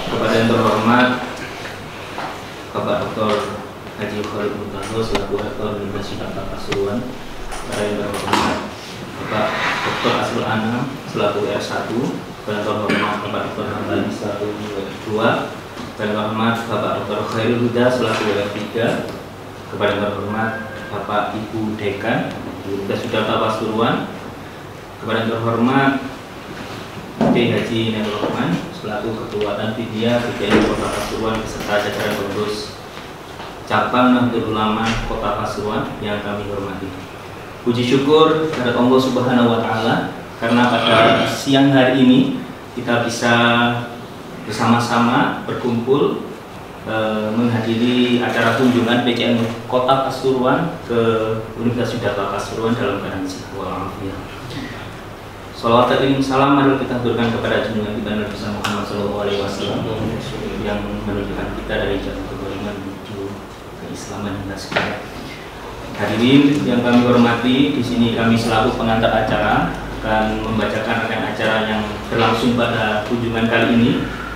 Kepada yang terhormat Bapak Dr. Haji Khalid Murtado selaku Rektor Universitas Pasuruan, kepada yang terhormat Bapak Dr. Asrul Anam selaku R1, kepada yang terhormat Bapak Dr. Hamdani selaku R2, kepada yang terhormat Bapak Dr. Khairul Huda selaku R3, kepada yang terhormat Bapak Ibu Dekan Universitas Pasuruan, kepada yang terhormat Haji Nailul Rahman selaku Ketua Tanfidiyah PGRI Kota Pasuruan beserta jajaran pengurus cabang Nahdlatul Ulama Kota Pasuruan yang kami hormati. Puji syukur kepada Allah Subhanahu wa taala karena pada siang hari ini kita bisa bersama-sama berkumpul menghadiri acara kunjungan PCN Kota Pasuruan ke Universitas Pasuruan dalam keadaan sehat walafiat. Salawat dan salam marilah kita haturkan kepada junjungan kita Nabi Muhammad SAW yang menunjukkan kita dari jalan kebaikan menuju keislaman dan segala. Hadirin yang kami hormati, di sini kami selaku pengantar acara akan membacakan rangkaian acara yang berlangsung pada kunjungan kali ini.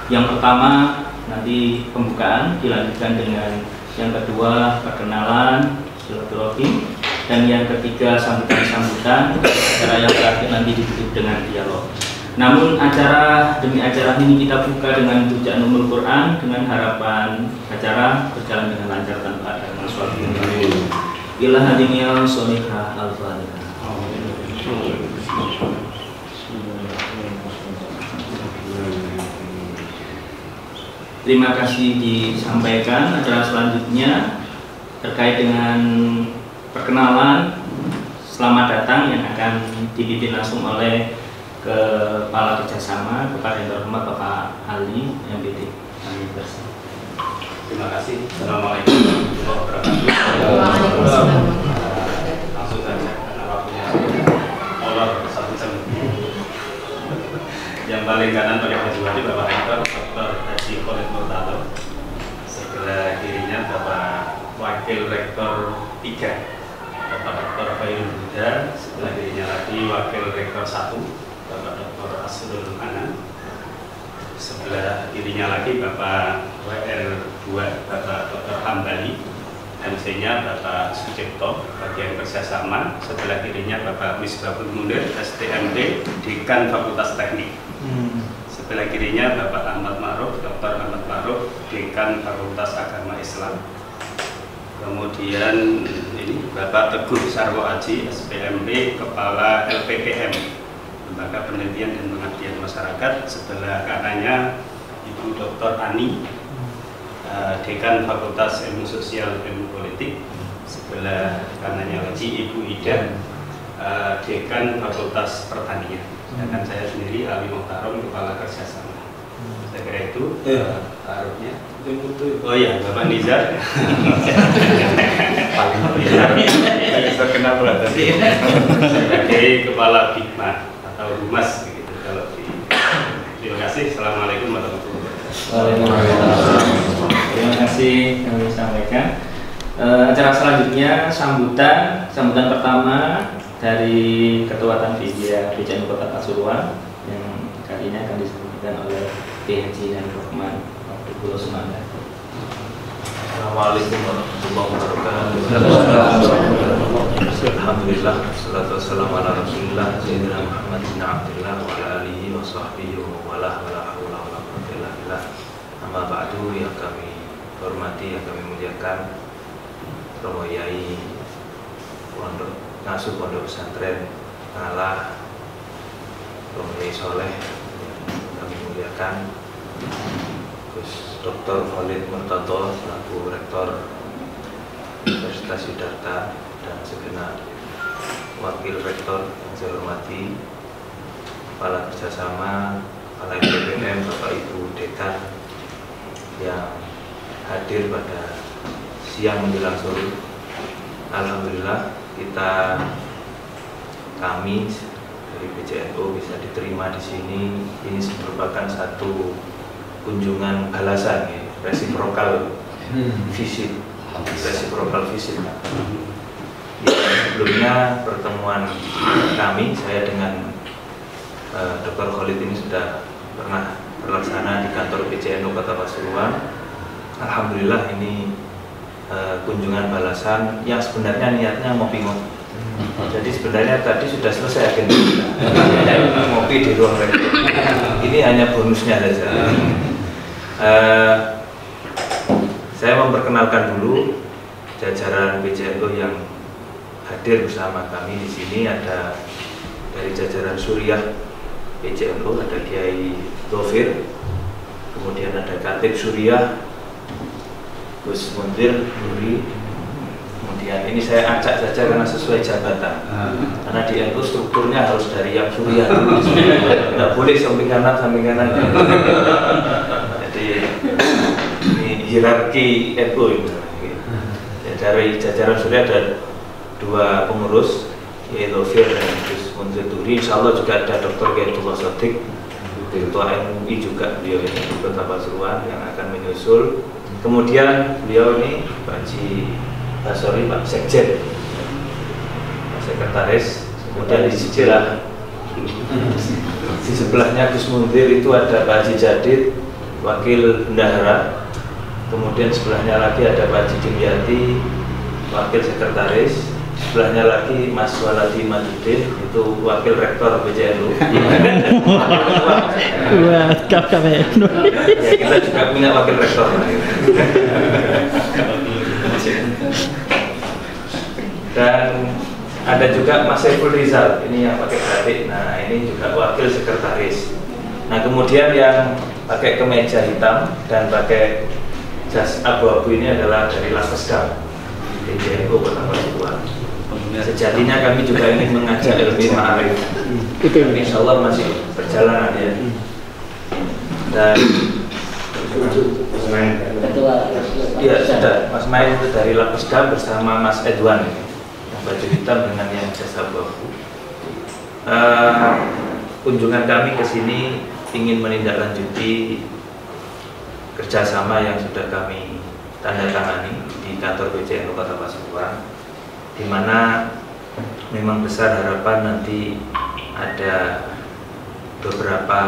Yang pertama nanti pembukaan, dilanjutkan dengan yang kedua perkenalan, silaturahim, dan yang ketiga sambutan-sambutan. Acara yang terakhir nanti ditutup dengan dialog. Namun acara demi acara ini kita buka dengan bacaan Ummul Quran dengan harapan acara berjalan dengan lancar tanpa ada masalah. Ilah hadiniya solihah al-fatihah. Terima kasih disampaikan. Acara selanjutnya terkait dengan perkenalan selamat datang yang akan dipimpin langsung oleh Kepala Kerjasama kepada yang terhormat Bapak Ali MPD. Terima kasih. Assalamualaikum warahmatullahi wabarakatuh. Langsung saja karena waktunya molor 1 jam. Yang paling kanan pakai baju wajib Bapak Rektor Dr. Haji Khalid Murtado. Sebelah kirinya Bapak Wakil Rektor 3 Bapak Dr. Khairul Huda. Sebelah kirinya lagi Wakil Rektor 1 Bapak Dr. Asrul Anam. Sebelah kirinya lagi Bapak WR2 Bapak Dr. Hamdani. MC-nya Bapak Sucipto bagian kerjasama. Sebelah kirinya Bapak Misbahul Munir STMD Dekan Fakultas Teknik. Sebelah kirinya Bapak Ahmad Ma'ruf Dr. Ahmad Ma'ruf Dekan Fakultas Agama Islam. Kemudian ini Bapak Teguh Sarwo Aji SPMB Kepala LPPM Lembaga Penelitian dan Pengabdian Masyarakat. Sebelah kanannya Ibu Dr. Ani Dekan Fakultas Ilmu Sosial Ilmu Politik. Sebelah kanannya lagi Ibu Ida Dekan Fakultas Pertanian. Sedangkan saya sendiri Ali Muhtarom Kepala Kerjasama. Saya kira itu taruhnya. Oh iya, Bapak Nizar. Terkenal berat tadi. Sebagai Kepala Bikmah atau Humas begitu kalau di. Terima kasih. Assalamualaikum warahmatullahi wabarakatuh. Waalaikumsalam. Terima kasih kami sampaikan. Acara selanjutnya sambutan pertama dari Ketua Tanfidiyah PCN Kota Pasuruan yang kali ini akan disampaikan oleh Haji Nailul Rahman Pulau Semangga. Assalamualaikum warahmatullahi wabarakatuh. Alhamdulillah, salatu wassalamu ala Rasulillah Sayyidina Muhammad bin Abdullah wa ala alihi wa sahbihi wa wala haula wa la quwwata illa billah. Amma ba'du, yang kami hormati, yang kami muliakan Romo Yai Pondok Ngasuh Pondok Pesantren Ngalah, Romo Yai Soleh yang kami muliakan, Gus Dr. Khalid Murtado selaku Rektor Universitas Siddhartha dan segenap Wakil Rektor yang saya hormati, Kepala Kerjasama, Kepala LPPM, Bapak Ibu Dekan yang hadir pada siang menjelang sore. Alhamdulillah kami dari PCNU bisa diterima di sini. Ini merupakan satu kunjungan balasan, ya, reciprocal visit. Sebelumnya pertemuan kami, saya dengan Dr. Khalid ini sudah pernah terlaksana di kantor PCNU Kota Pasuruan. Alhamdulillah ini kunjungan balasan yang sebenarnya niatnya ngopi-ngopi. Jadi sebenarnya tadi sudah selesai agenda kita. Ngopi di ruang rektor. Ini hanya bonusnya saja. Saya memperkenalkan dulu jajaran PCNU yang hadir bersama kami di sini. Ada dari jajaran Suriah PCNU, ada Kiai Dhofir, kemudian ada Khatib Suriah Gus Munzir Nuri. Kemudian ini saya acak saja karena sesuai jabatan, karena di NU strukturnya harus dari yang Suriah dulu, tidak boleh samping kanan. Jadi ini hierarki NU ini. Dari jajaran Suriah ada 2 pengurus, Kiai Dhofir dan Gus Munzir Nuri. Insya Allah juga ada Dr. Ghaidullah Shadiq, Ketua MUI juga beliau ini di Kota Pasuruan yang akan menyusul. Kemudian beliau ini Pak Haji Basori, Pak Sekjen, Pak Sekretaris. Kemudian di sebelahnya Gus Munzir itu ada Pak Haji Jadid, Wakil Bendahara. Kemudian sebelahnya lagi ada Pak Haji Jumyati, Wakil Sekretaris. Sebelahnya lagi Mas Waladi Madudin, itu Wakil Rektor PCNU. Wah, KPNU. Ya, kita juga punya Wakil Rektor. Dan ada juga Mas Saiful Rizal, ini yang pakai batik. Nah, ini juga Wakil Sekretaris. Nah, kemudian yang pakai kemeja hitam dan pakai jas abu-abu ini adalah dari Laskesda PCNU Kota Pasuruan. Sejatinya kami juga ingin mengajak LB Ma'arif, insya Allah masih berjalan ya. Dan iya sudah, Mas Main itu dari Laskesda bersama Mas Edwan ini, yang baju hitam dengan yang jas abu-abu. Kunjungan kami ke sini ingin menindaklanjuti kerjasama yang sudah kami tanda tangani di kantor PCNU Kota Pasuruan, di mana memang besar harapan nanti ada beberapa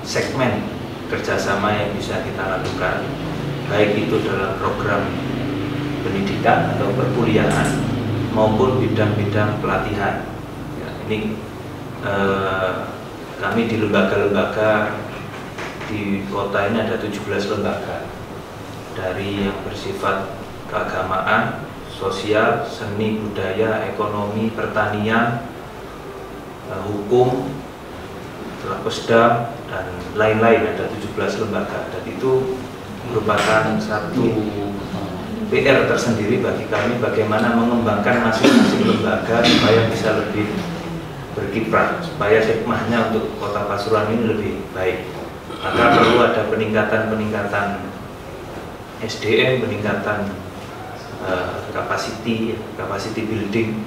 segmen kerjasama yang bisa kita lakukan, baik itu dalam program pendidikan atau perkuliahan maupun bidang-bidang pelatihan. Ya, ini kami di lembaga-lembaga di kota ini ada 17 lembaga, dari yang bersifat keagamaan, sosial, seni, budaya, ekonomi, pertanian, hukum, Laskesda, dan lain-lain. Ada 17 lembaga, dan itu merupakan satu PR tersendiri bagi kami, bagaimana mengembangkan masing-masing lembaga supaya bisa lebih berkiprah, supaya hikmahnya untuk Kota Pasuruan ini lebih baik. Maka perlu ada peningkatan SDM, peningkatan capacity building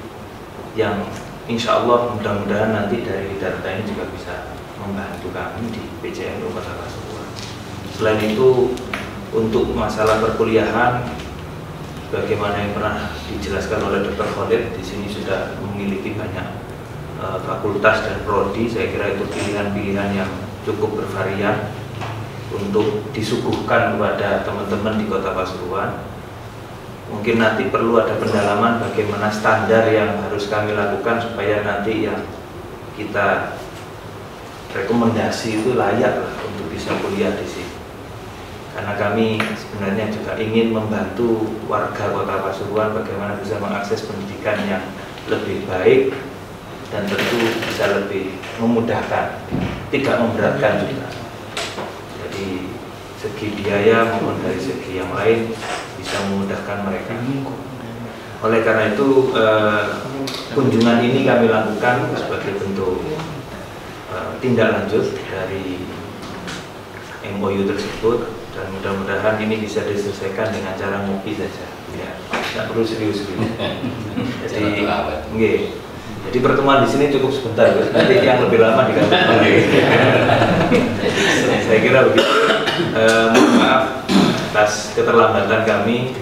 yang insya Allah mudah-mudahan nanti dari data ini juga bisa membantu kami di PCNU Kota Pasuruan. Selain itu, untuk masalah perkuliahan, bagaimana yang pernah dijelaskan oleh Dr. Khalid, di sini sudah memiliki banyak fakultas dan prodi. Saya kira itu pilihan-pilihan yang cukup bervarian untuk disuguhkan kepada teman-teman di Kota Pasuruan. Mungkin nanti perlu ada pendalaman bagaimana standar yang harus kami lakukan supaya nanti yang kita rekomendasi itu layak lah untuk bisa kuliah di sini. Karena kami sebenarnya juga ingin membantu warga Kota Pasuruan bagaimana bisa mengakses pendidikan yang lebih baik dan tentu bisa lebih memudahkan, tidak memberatkan juga. Jadi segi biaya maupun dari segi yang lain bisa memudahkan mereka. Oleh karena itu kunjungan ini kami lakukan sebagai bentuk tindak lanjut dari MOU tersebut, dan mudah-mudahan ini bisa diselesaikan dengan cara ngopi saja. Ya, tidak perlu serius-serius. Jadi pertemuan di sini cukup sebentar, nanti yang lebih lama di kantor. Saya kira begitu. Mohon maaf atas keterlambatan kami.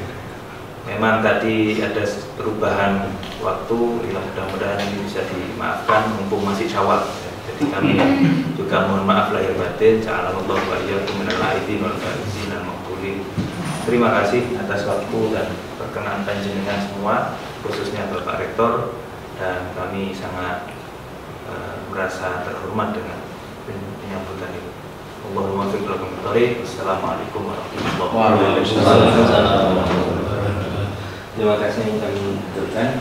Memang tadi ada perubahan waktu, mudah-mudahan ini bisa dimaafkan mumpung masih Syawal. Jadi kami juga mohon maaf lahir batin. Ja'alallahu wa iyyakum minal aidin wal faizin al maqbulin. Terima kasih atas waktu dan perkenan panjenengan semua, khususnya Bapak Rektor, dan kami sangat merasa terhormat dengan penyambutan ini. Allahumma fiqh lakum thoriq. Assalamualaikum warahmatullahi wabarakatuh. Terima kasih yang kami haturkan.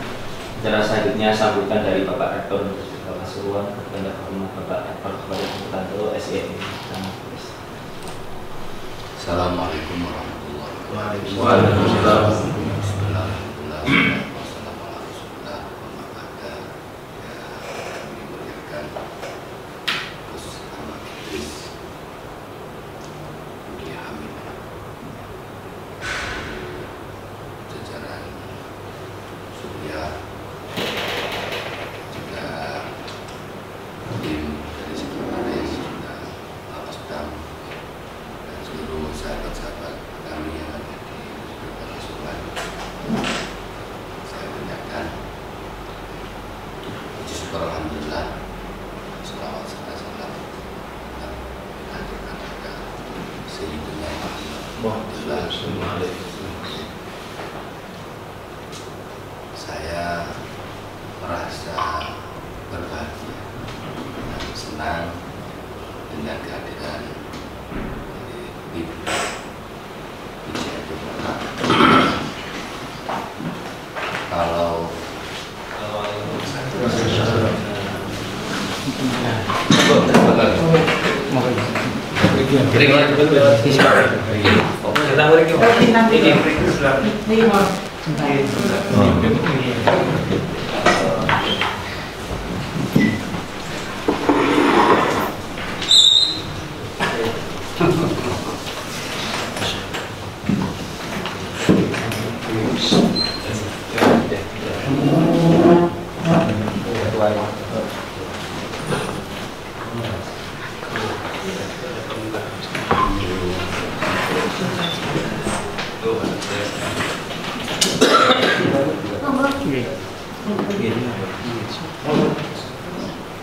Acara selanjutnya sambutan dari Bapak Rektor Universitas Pasuruan, kepada hormat Bapak Rektor Khalid Purwanto, SEM. Assalamualaikum warahmatullahi wabarakatuh. Waalaikumsalam. Bismillahirrahmanirrahim. Alhamdulillah, selawat serta salam kepada Sayyidina Muhammad. Saya merasa berbahagia dan senang dengan kehadiran Ibu Wijaya. Kalau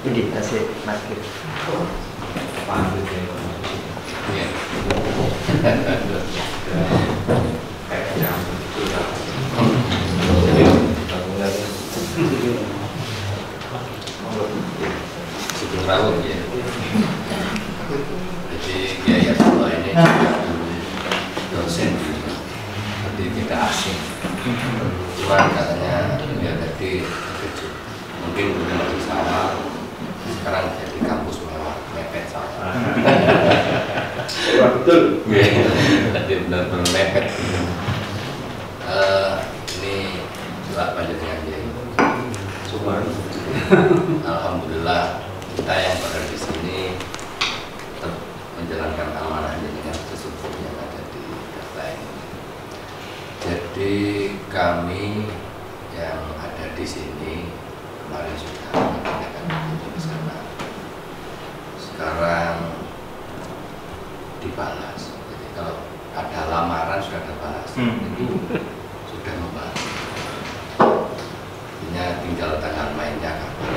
Ini kasih masker. Sugeng Rawuh ya. Jadi Kiai Abdullah ini dosen di tidak asing. Cuma katanya dia tadi kecil. Mungkin udah masih sama. Sekarang jadi kampus mewah, mepet sama. Betul. Tadi benar-benar mepet. Ini juga panjangnya dia. Alhamdulillah kita yang berada di sini tetap menjalankan amanahnya dengan sesungguhnya yang ada di data ini. Jadi kami yang ada di sini kemarin sudah menyampaikan itu ke sana. Sekarang dibalas. Jadi kalau ada lamaran sudah ada balas. Itu sudah membalas. Tinggal tanggal mainnya kapan.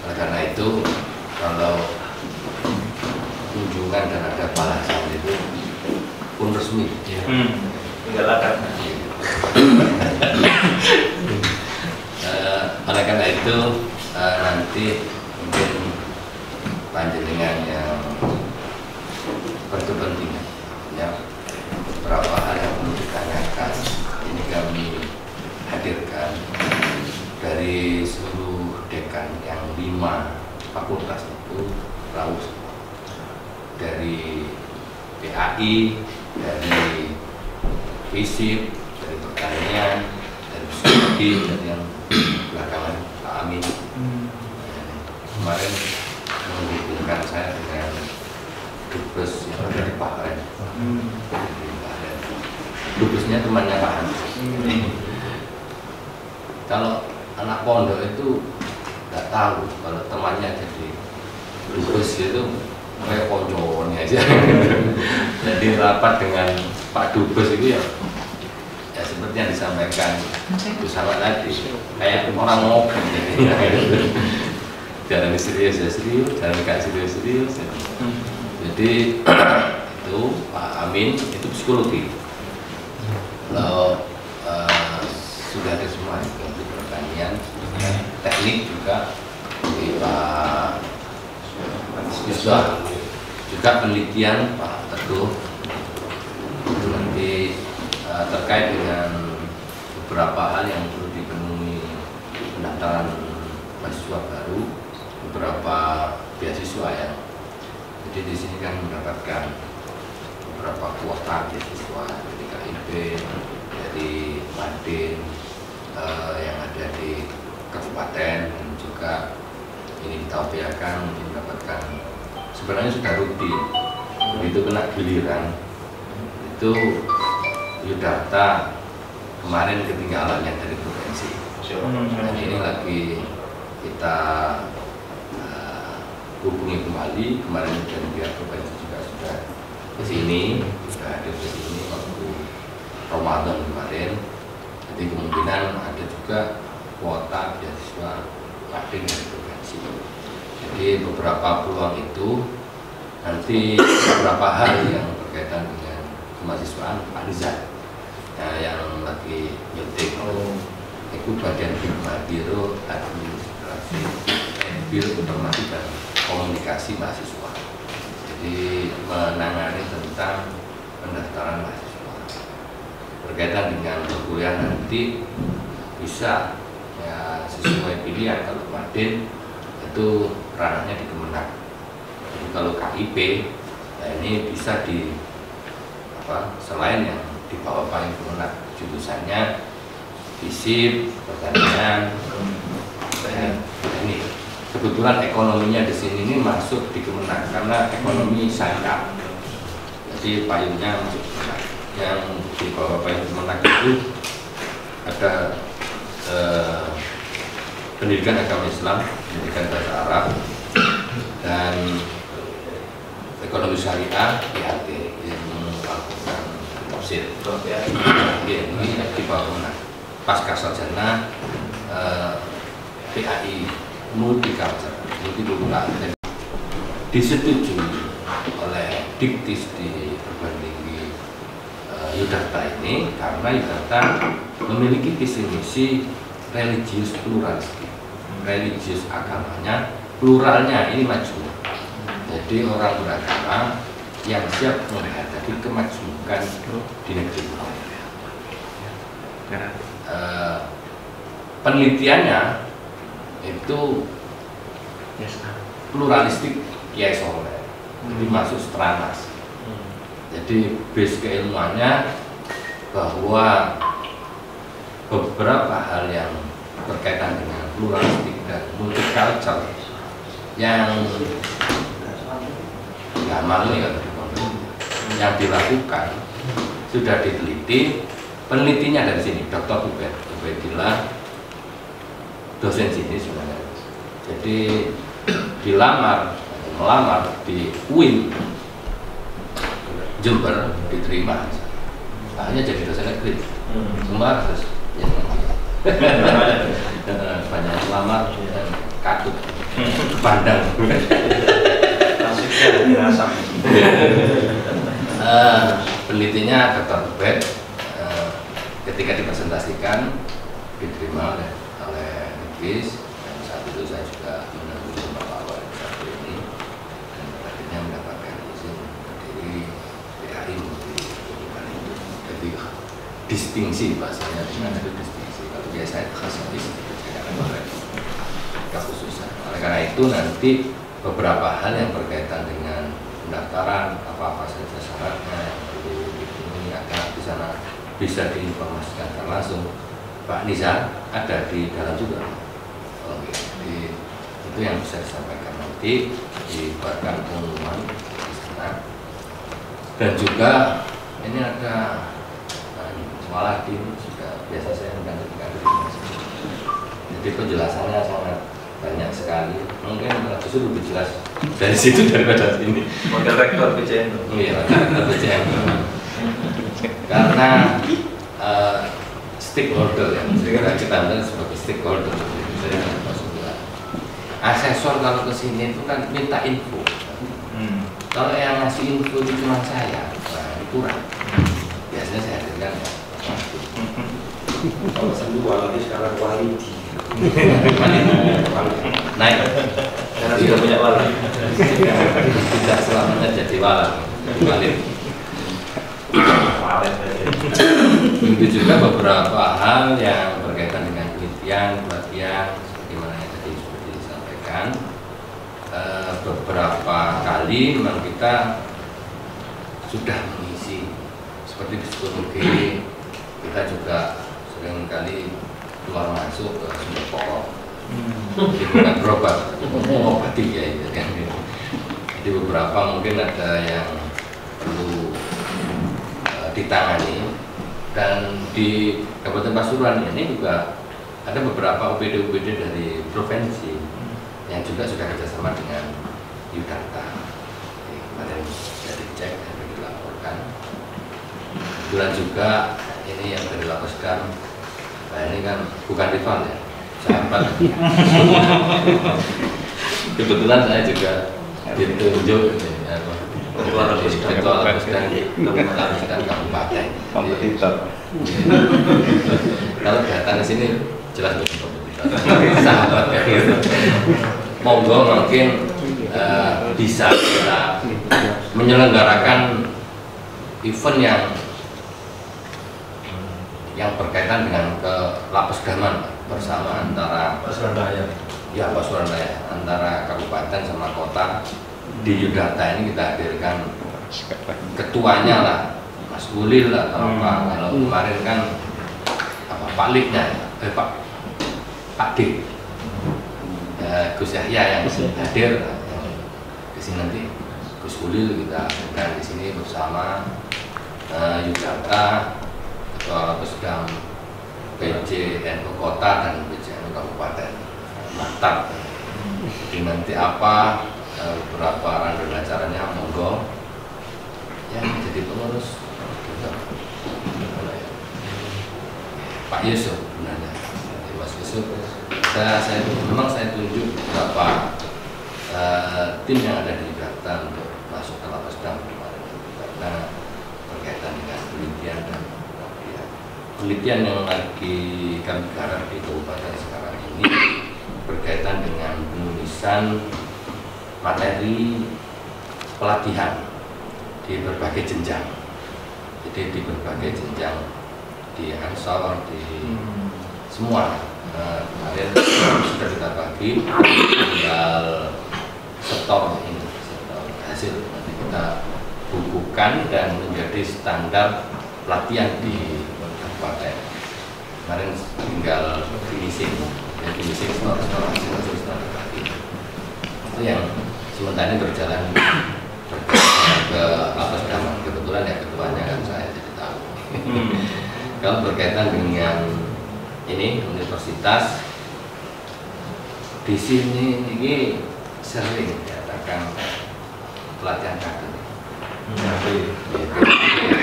Oleh karena itu kalau kunjungan dan ada balasan itu pun resmi Tinggal akad. Oleh karena itu nanti mungkin panjenengan yang berkepentingan ya, beberapa hal yang perlu ditanyakan ini kami hadirkan dari seluruh dekan yang 5 fakultas itu Rawuh, dari PAI, dari FISIP, dari pertanian, dari psikologi, dan yang belakangan Pak Amin. Kemarin menghubungkan saya dengan dubes yang ada di Bahrain. Dubesnya temannya Pak Amin. Kalau anak pondok itu nggak tahu kalau temannya jadi dubes itu kayak konconya aja. Jadi rapat dengan Pak Dubes itu ya seperti yang disampaikan Bu Sahabat tadi, kayak orang ngobrol. Jangan serius ya serius, jangan gak serius. Jadi itu Pak Amin itu psikologi. Kalau sudah ada semua itu pertanian, teknik juga di Pak Yuswa, juga penelitian Pak Teguh. Itu nanti terkait dengan beberapa hal yang perlu dipenuhi pendaftaran mahasiswa baru, beberapa beasiswa ya. Jadi di sini kan mendapatkan beberapa kuota beasiswa dari KIP, dari Madin yang ada di kabupaten, dan juga ini kita upayakan untuk mendapatkan, sebenarnya sudah rutin. Begitu kena giliran itu Yudharta kemarin ketinggalan yang dari provinsi. Dan ini lagi kita hubungi kembali. Kemarin dan pihak provinsi juga sudah ke sini, sudah ada ke sini waktu Ramadan kemarin. Jadi kemungkinan ada juga kuota beasiswa Madin dari provinsi. Jadi beberapa peluang itu nanti beberapa hal yang berkaitan dengan kemahasiswaan Pak Nizar yang lagi nyuting itu bagian Biro Administrasi Biro Informasi dan Komunikasi Mahasiswa. Jadi menangani tentang pendaftaran mahasiswa berkaitan dengan perkuliahan nanti bisa ya sesuai pilihan. Kalau Madin itu ranahnya di Kemenak. Jadi kalau KIP ya ini bisa di selain yang di bawah paling Kemenak, jurusannya FISIP, pertanian, ini kebetulan ekonominya di sini ini masuk di Kemenak karena ekonomi syariah. Jadi payungnya masuk Kemenak. Yang di bawah payung Kemenak itu ada pendidikan agama Islam, pendidikan bahasa Arab, dan ekonomi syariah, IHT yang melakukan tafsir. Ini di bawah Kemenak. Pasca sarjana PAI multicultural, disetujui oleh Diktis di perguruan tinggi Yudharta ini karena Yudharta memiliki visi misi religius pluralistik, religius agamanya pluralnya ini maju. Jadi orang beragama yang siap menghadapi kemajuan di negeri. Penelitiannya itu pluralistik Kiai Soleh, jadi masuk Stranas. Jadi base keilmuannya bahwa beberapa hal yang berkaitan dengan pluralistik dan multicultural yang yang dilakukan sudah diteliti. Penelitinya dari sini, Dr. Ubedillah, dosen sini sebenarnya. Jadi melamar di UIN Jember, diterima. Akhirnya jadi dosen negeri. Semua terus ya, banyak melamar dan katut pandang. Penelitinya Dr. Ubed ketika dipresentasikan diterima oleh Negris, dan saat itu saya juga menemui Bapak Wali satu ini dan akhirnya mendapatkan izin berdiri PAI di hubungan itu. Jadi distingsi bahasanya, dengan itu distingsi. Kalau biasa itu khas kekhususan. Oleh karena itu nanti beberapa hal yang berkaitan dengan pendaftaran, apa saja syaratnya yang perlu dipenuhi agar di sana bisa diinformasikan langsung. Pak Nizar ada di dalam juga. Oke, jadi itu yang bisa disampaikan nanti dibuatkan pengumuman di sana. Dan juga ini ada Waladin juga biasa saya mendampingi. Jadi penjelasannya sangat banyak sekali. Mungkin justru lebih jelas dari situ daripada sini. Model rektor PCN. Iya, rektor PCN. Karena stakeholder yang kita ambil sebagai stakeholder, asesor kalau ke sini itu kan minta info. Kalau yang ngasih info itu cuma saya, nah, kurang. Biasanya saya hadirkan ya. Kalau sendiri waladi sekarang walidi. Naik. Karena sudah punya wali. Tidak selamanya jadi walid. Begitu juga beberapa hal yang berkaitan dengan penelitian, pelatihan, sebagaimana yang tadi seperti disampaikan. Beberapa kali memang kita sudah mengisi seperti di psikologi, kita juga sering kali keluar masuk ke sumber pokok, jadi bukan berobat, mengobati ya itu kan. Jadi beberapa mungkin ada yang perlu ditangani, dan di Kabupaten Pasuruan ini juga ada beberapa OPD-OPD dari provinsi yang juga sudah kerjasama dengan Yudharta. Kemarin sudah dicek dan dilaporkan. Kebetulan juga ini yang dari Laposkam, nah ini kan bukan rival ya, sahabat. Kebetulan saya juga ditunjuk Ketua Laposkam Kabupaten. Kompetitor. Kalau datang ke sini jelas bukan kompetitor, sahabat ya. Monggo mungkin bisa kita menyelenggarakan event yang berkaitan dengan ke Laposkaman bersama antara Pasuruan Raya antara kabupaten sama kota. Di Yudharta ini kita hadirkan ketuanya lah, Mas Ulil lah atau apa. Kalau kemarin kan apa Pak Liknya, Pak D, Gus Yahya yang hadir. Di sini nanti Gus Ulil kita hadirkan di sini bersama Yudharta, Ketua Laposkam PJNU Kota dan PJNU Kabupaten. Mantap. Jadi nanti apa beberapa rangkaian acaranya monggo yang jadi pengurus Pak Yusuf, sebenarnya Mas Yusuf. Saya tunjuk beberapa tim yang ada di Jakarta untuk masuk ke Laposkam kemarin karena berkaitan dengan penelitian dan penelitian yang lagi kami garap di kabupaten sekarang ini berkaitan dengan penulisan materi pelatihan di berbagai jenjang. Jadi di berbagai jenjang, di Ansor, di semua kemarin sudah kita bagi, tinggal setor ini, setor hasil nanti kita bukukan dan menjadi standar pelatihan di kabupaten. Kemarin tinggal finishing, setor hasil bagi. Itu yang sementara ini berjalan ke Laposkam. Kebetulan ya ketuanya kan saya jadi tahu. Kalau berkaitan dengan ini universitas di sini ini sering diadakan pelatihan kader.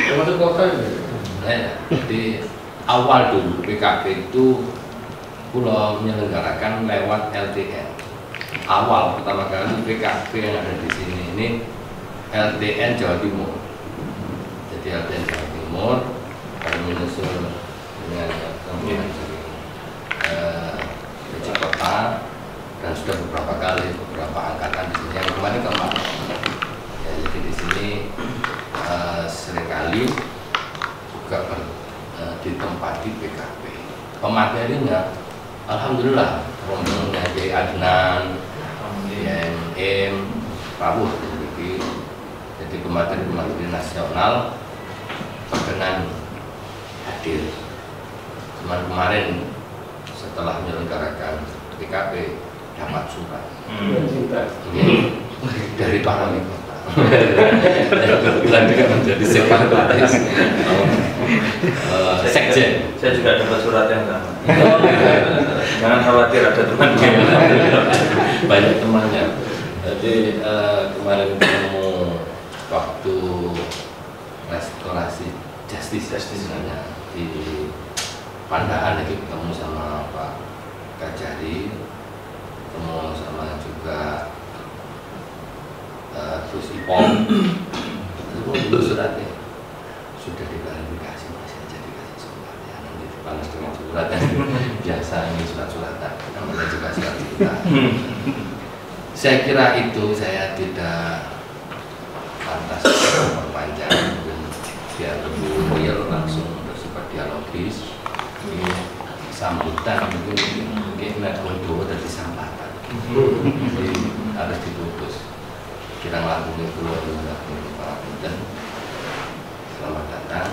Termasuk kota ini. Di awal dulu PKB itu pulau menyelenggarakan lewat LTN. Awal pertama kali PKB yang ada di sini ini LTN Jawa Timur. Jadi LTN Jawa Timur kami menyusul dengan kemudian PJ Kota dan sudah beberapa angkatan di sini. Yang kemarin keempat. Ya, jadi di sini seringkali juga ditempati PKB. Pematerinya alhamdulillah rombongannya Kiai Adnan, IMM, Prabowo. Jadi pemateri nasional berkenan hadir. Cuman kemarin setelah menyelenggarakan PKB dapat surat dari Pak Wali Kota. Kebetulan juga menjadi sekretaris sekjen. Saya juga dapat surat yang sama. Jangan khawatir, ada teman. Banyak temannya. Jadi kemarin ketemu waktu restorasi justice sebenarnya di Pandaan lagi ketemu sama Pak Kajari. ketemu sama juga Gus Ipong. Itu suratnya sudah diklarifikasi, masih aja dikasih surat ya, nanti dibalas dengan surat yang biasa, ini surat-suratan namanya juga surat kita. Saya kira itu saya tidak pantas memperpanjang, mungkin biar lebih real, langsung bersifat dialogis. Ini sambutan mungkin Nagodo dari sambatan, jadi harus diputus. Kita ngelakuin keluar dari para pinten. Selamat datang,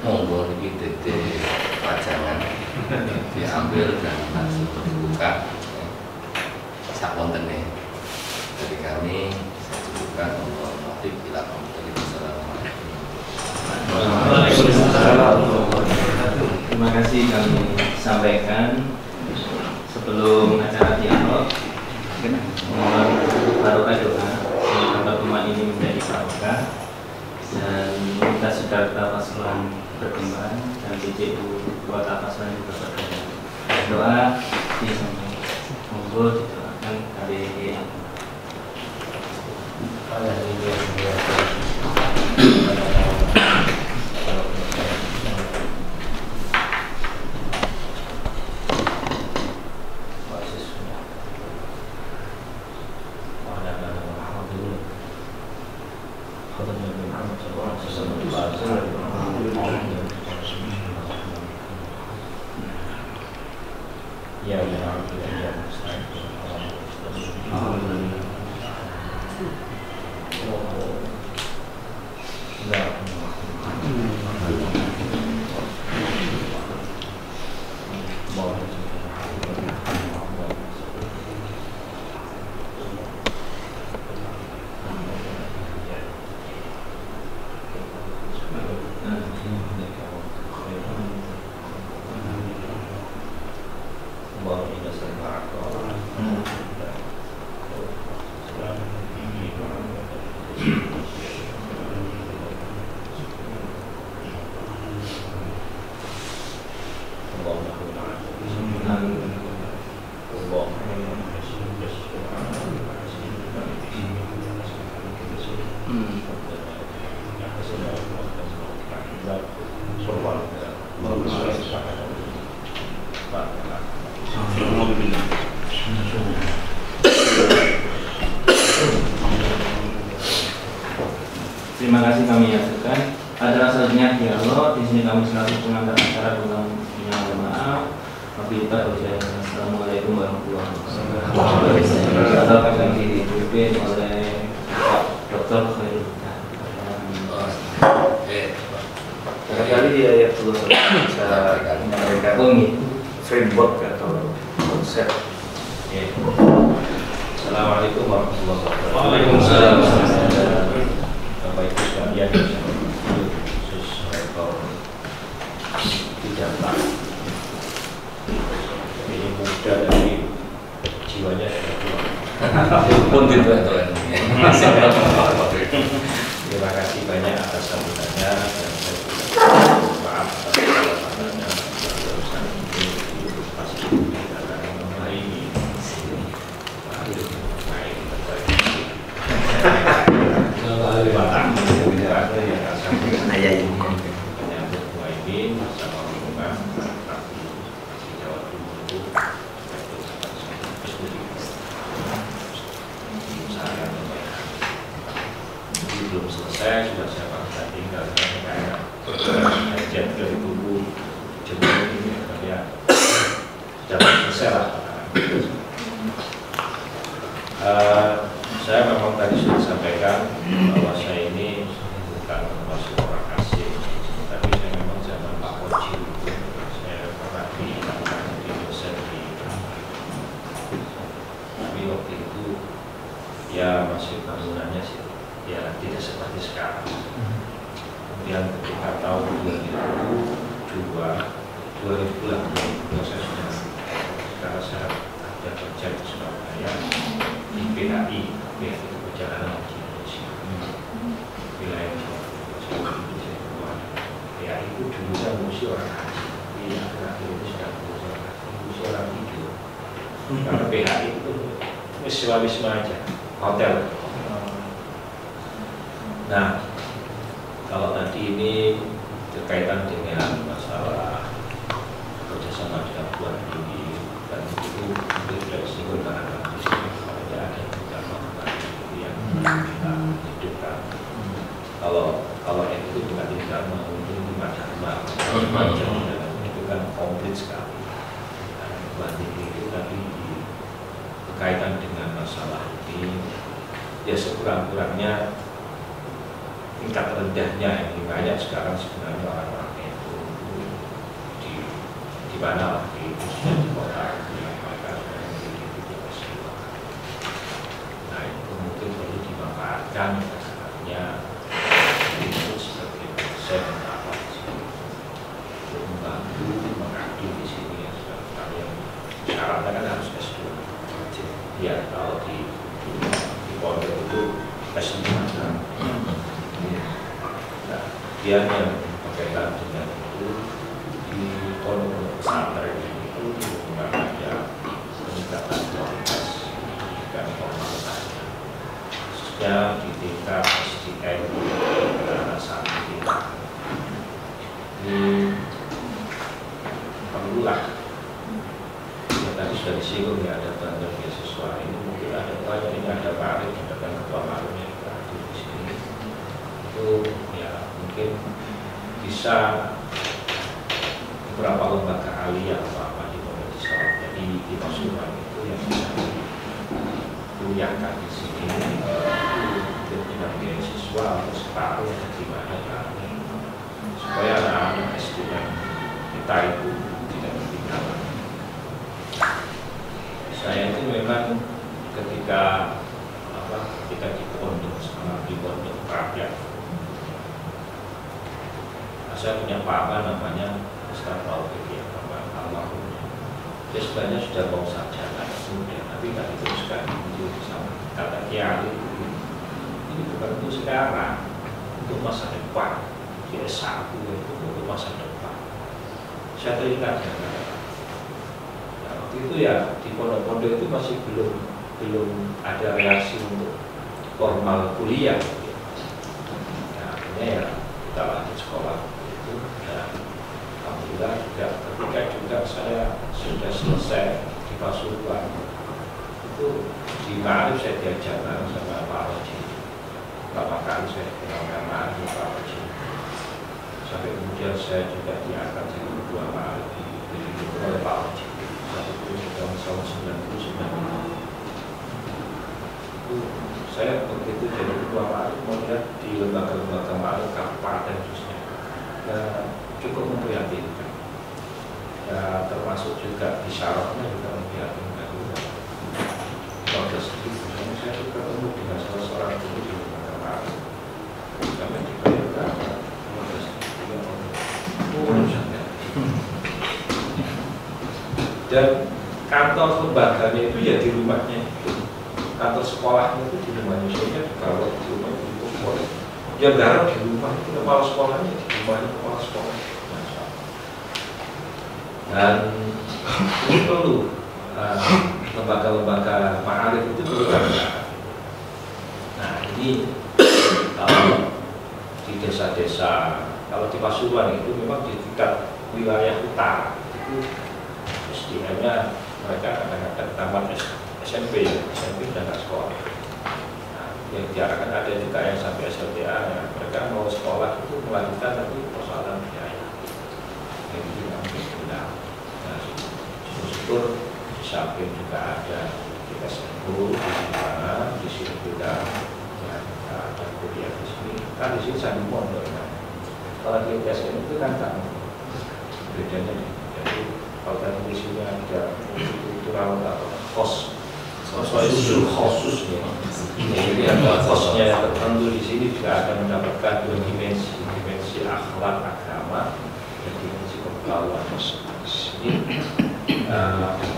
monggo ini tete pajangan diambil dan langsung dibuka sakontene dari kami. Saya cukupkan untuk motif bila Terima kasih kami sampaikan sebelum acara dialog. Mohon barokah doa semoga pertemuan ini menjadi barokah dan kita sudah Pasuruan berkembang dan BCU Kota Pasuruan juga berkembang. Doa disampaikan, monggo didoakan dari yang terima kasih kami aturkan. Acara selanjutnya dialog. Di sini kami selaku pengantar acara dengan mohon maaf. Assalamualaikum warahmatullahi wabarakatuh. Akan kami dipimpin oleh Pak Dr. Khairul Huda. Barangkali dia ya perlu saya menyampaikan framework atau konsep. Assalamualaikum warahmatullahi wabarakatuh. Waalaikumsalam. Bapak Ibu sekalian, khusus rektor Jakarta. Ini muda dari jiwanya sudah tua. pun gitu atau Terima kasih banyak atas sambutannya dan saya juga maaf atas kesalahannya. Urusan ini pasti karena ini menyambut Muhaimin bersama rombongan tapi di Jawa Timur itu saya ini belum selesai, sudah saya paksa tinggal karena kajian dari tubuh jemput ini ya sudah selesai lah. Saya memang tadi sudah sampaikan bahwa saya ini bukan termasuk orang asing, tapi saya memang zaman Pak Koji itu saya pernah di dosen di tapi waktu itu ya masih bangunannya sih ya tidak seperti sekarang. Kemudian ketika tahun 2002 saya sudah karena saya ada kerja di Surabaya di PHI, yaitu Perjalanan Haji Indonesia, wilayah Jawa Timur. PHI itu dulunya ngurusi orang haji, tapi akhir-akhir ini sudah ngurusi orang haji, ngurusi orang hidup. Karena PHI itu wisma aja, hotel. Nah, kalau tadi ini berkaitan dengan masalah kerjasama dengan luar negeri dan itu tidak disinggung karena di sini ada beberapa yang kita hidupkan. Kalau itu juga tidak mungkin di macam itu kan komplit sekali. Banding itu tadi berkaitan dengan masalah ini, ya sekurang-kurangnya tingkat rendahnya yang banyak sekarang sebenarnya orang-orang itu di mana di khususnya di kota yang mereka memiliki peristiwa. Nah itu mungkin perlu dimanfaatkan sebenarnya itu seperti saya mendapat untuk membantu mengabdi di sini ya yang syaratnya kan harus S2. Ya kalau di pondok itu S5. Nah, dia yang berkaitan dengan itu di pondok pesantren itu bukan hanya peningkatan kualitas dan formalitas, khususnya di tingkat SDM dan santri. Ini perlulah. Ya, tadi sudah disinggung ya ada banyak beasiswa ini mungkin ada banyak ini ada Pak Arif, ada ketua Marum yang berada di sini. Itu ya mungkin bisa beberapa lembaga aliyah atau apa di Provinsi Sarawak, jadi di Pasuruan itu yang bisa diuyakan di sini untuk dengan beasiswa atau separuh yang dimana supaya anak-anak SDM kita itu tidak ketinggalan. Saya itu memang ketika di pondok rakyat, saya punya paman namanya Ustaz Taufik ya, paman almarhum. Dia sebenarnya sudah mau sarjana kemudian, tapi nggak diteruskan itu sama kata Kiai. Ini bukan untuk sekarang, untuk masa depan. Dia S1 itu untuk masa depan. Saya teringat ya. Itu ya di pondok-pondok itu masih belum ada reaksi untuk formal kuliah. Nah, akhirnya ya kita lanjut sekolah itu dan alhamdulillah juga ketika juga saya sudah selesai di Pasuruan itu di Ma'arif saya diajarkan sama Pak Roji. Pertama kali saya kenal Ma'arif Pak Roji. Sampai kemudian saya juga diangkat jadi ketua Ma'arif di oleh Pak Roji. Tahun 99 itu saya begitu jadi ketua Ma'arif melihat di lembaga-lembaga Ma'arif kabupaten khususnya cukup memprihatinkan ya, termasuk juga di Sarawaknya juga memprihatinkan juga. Pada saat itu saya juga ketemu dengan salah seorang guru di lembaga Ma'arif kami dibayarkan 15 dan kantor lembaganya itu ya di rumahnya, kantor sekolahnya itu di rumahnya, soalnya kalau di rumah itu boleh. Dia berharap di rumah itu kepala sekolahnya, di rumahnya kepala sekolah. Dan ini perlu lembaga-lembaga Ma'arif itu perlu ada. Nah ini kalau di desa-desa, kalau di Pasuruan itu memang di tingkat wilayah utara itu SDM-nya mereka kadang-kadang tamat SMP sudah nggak sekolah. Nah, yang diarahkan ada juga yang sampai SLTA ya, mereka mau sekolah itu melanjutkan tapi persoalan biaya. Yang itu nggak mungkin benar. Nah, syukur di samping juga ada kita sebut di mana di sini juga ya, ada kuliah di sini. Kan di sini sambil pondok. Kalau di UTSM itu kan tak bedanya. Jadi kalau tadi di sini ada kultural atau kos khusus ya. Jadi ada kosnya tertentu di sini juga akan mendapatkan dua dimensi akhlak agama dan dimensi kepegawaian. Ini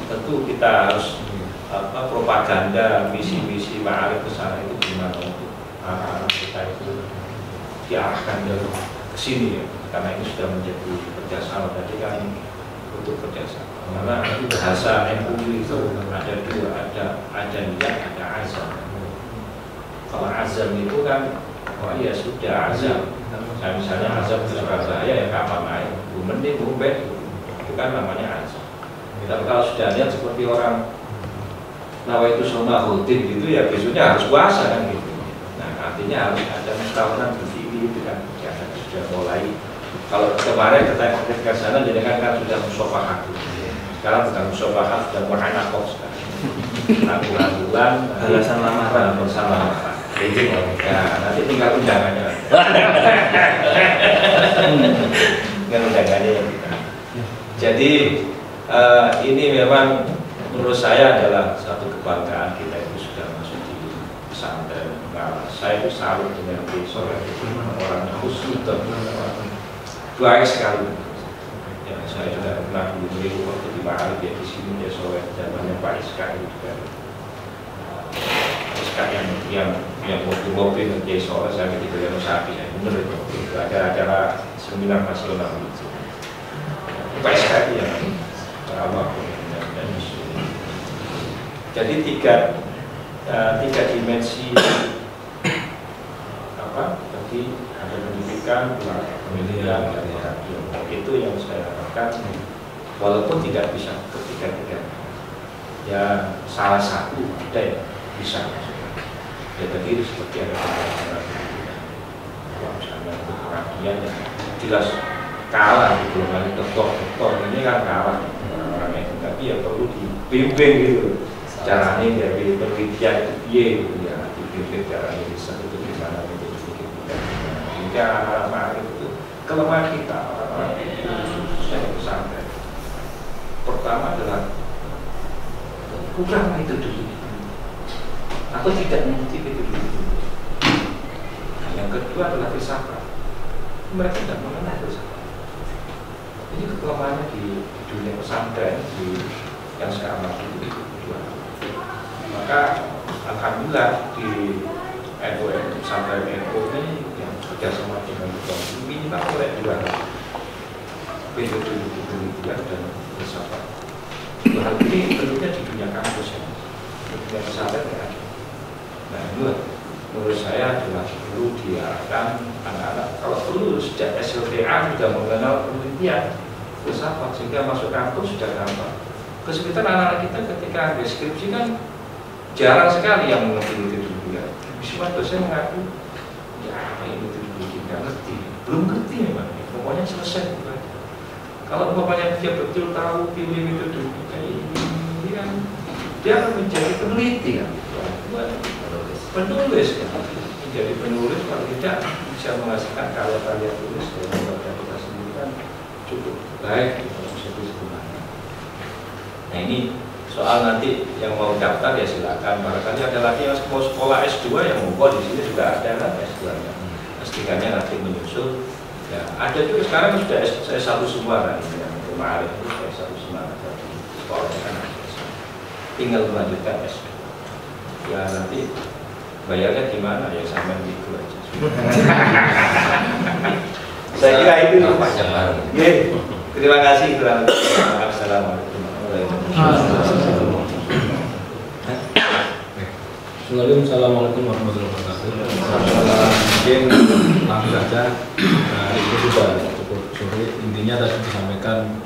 tentu kita harus propaganda misi-misi Ma'arif kesana itu gimana untuk anak-anak kita itu diarahkan ke sini ya, karena ini sudah menjadi kerjasama. Tadi kan untuk kerjasama. Karena bahasa MUI itu ada dua, ada niat, ada azam. Kalau azam itu kan, oh iya sudah azam. Nah, misalnya azam di Surabaya ya kapan naik, mending Bumbet, itu kan namanya azam. Tapi kalau sudah lihat seperti orang nawaitu soma hutin gitu ya besoknya harus puasa kan gitu. Nah artinya harus ada mustahil berdiri itu kan ya, sudah mulai. Kalau kemarin ketika sana jadi kan sudah musofahat. Sekarang bukan musofahat, sudah mu'anakoh sekarang. Rangkulan Alasan lamaran bersama. Ya, nanti tinggal undangannya. Tinggal undangannya yang kita. Jadi ini memang menurut saya adalah satu kebanggaan kita itu sudah masuk di pesantren. Nah, saya itu salut dengan besok orang khusus baik sekali. Ya, saya juga pernah dulu waktu di Bali dia di sini dia sore zamannya baik sekali juga. yang mobil-mobil dia sore saya di Beliau Sapi ya benar itu acara seminar nasional itu. Baik sekali ya. Dan jadi tiga dimensi apa? Jadi ada pendidikan, pendidikan, itu yang saya harapkan. Walaupun tidak bisa ketiga-tiga, ya salah satu ada yang bisa masuk. Ya tadi seperti ada misalnya peragian yang jelas kalah di golongan dokter ini kan kalah orang itu, tapi ya perlu dibimbing gitu caranya dari penelitian itu dia gitu ya, dibimbing caranya bisa itu gimana itu sedikit hingga anak-anak itu kelemahan kita orang-orang itu saya pesantren pertama adalah kurang itu dulu atau tidak mengerti itu dulu. Nah, yang kedua adalah filsafat. Mereka tidak mengenal filsafat. Ini kelemahannya di dunia pesantren yang sekarang itu kedua. Maka alhamdulillah di NUN pesantren NU ini yang kerjasama dengan minimal oleh dua metode penelitian dan filsafat. Hal ini tentunya di dunia kampus ya, dunia pesantren ya. Nah itu menurut saya adalah perlu diarahkan anak-anak kalau perlu sejak SLTA sudah mengenal penelitian filsafat sehingga masuk kampus sudah gampang. Kesulitan anak-anak kita ketika deskripsi kan jarang sekali yang mengerti itu dulu ya. Semua dosen mengaku ya apa itu dulu tidak ngerti, belum ngerti memang. Pokoknya selesai. Kalau umpamanya dia betul tahu pilih itu dulu kayak ini kan dia akan menjadi peneliti kan. Penulis kan, menjadi penulis kalau tidak bisa menghasilkan karya-karya tulis dengan karya kita sendiri kan cukup baik untuk sebenarnya. Nah ini soal nanti yang mau daftar ya silakan. Barangkali ada lagi yang mau sekolah S2 yang mau di sini juga ada kan S2-nya. S3-nya nanti menyusul. Ya ada juga sekarang sudah S1 semua kan yang kemarin itu S1 semua di sekolahnya kan tinggal melanjutkan S2. Ya nanti bayarnya gimana ya sama gitu aja. Saya kira itu panjang banget. Terima kasih. Assalamualaikum warahmatullahi wabarakatuh. Assalamualaikum warahmatullahi wabarakatuh. Mungkin langsung saja. Itu sudah cukup sulit. Intinya tadi disampaikan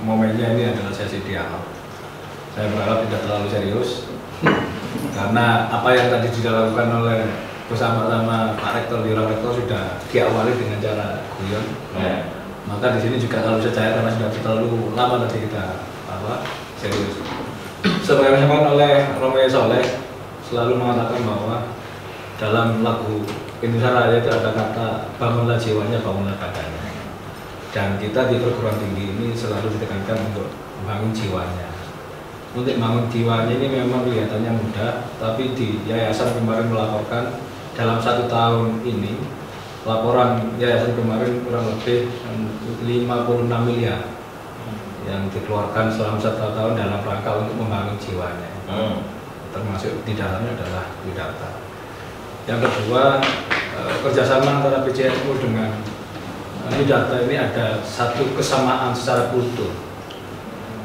momennya ini adalah sesi dialog. Saya berharap tidak terlalu serius. Karena apa yang tadi dilakukan oleh bersama-sama Pak Rektor di Ruang Rektor sudah diawali dengan cara guyon. Maka di sini juga kalau bisa cair karena sudah terlalu lama tadi kita serius. Seperti yang disampaikan oleh Romy Soleh selalu mengatakan bahwa dalam lagu Indonesia Raya itu ada kata bangunlah jiwanya, bangunlah badannya. Dan kita di perguruan tinggi ini selalu ditekankan untuk membangun jiwanya. Untuk membangun jiwanya ini memang kelihatannya mudah, tapi di yayasan kemarin melaporkan dalam 1 tahun ini laporan yayasan kemarin kurang lebih 56 miliar yang dikeluarkan selama 1 tahun dalam rangka untuk membangun jiwanya. Termasuk di dalamnya adalah Widata. Yang kedua, kerjasama antara PCNU dengan Yudharta ini ada satu kesamaan secara kultur.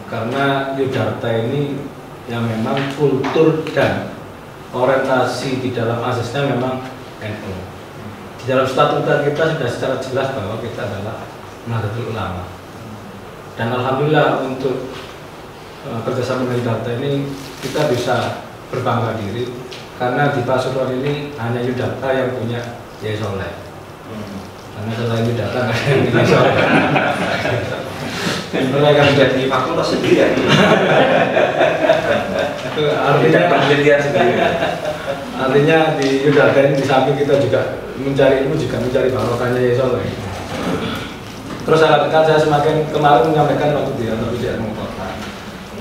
Karena Yudharta ini yang memang kultur dan orientasi di dalam asasnya memang NU. Di dalam statuta kita sudah secara jelas bahwa kita adalah Nahdlatul Ulama. Dan alhamdulillah untuk kerjasama dengan Yudharta ini kita bisa berbangga diri karena di Pasuruan ini hanya Yudharta yang punya Yai Soleh. Karena selain Yudharta nggak ada yang punya Soleh. Mereka menjadi fakultas sendiri ya. Artinya penelitian sendiri. Artinya di Yudharta ini di samping kita juga mencari ilmu juga mencari barokahnya Yai Soleh. Terus saya semakin kemarin menyampaikan waktu di MUI Kota.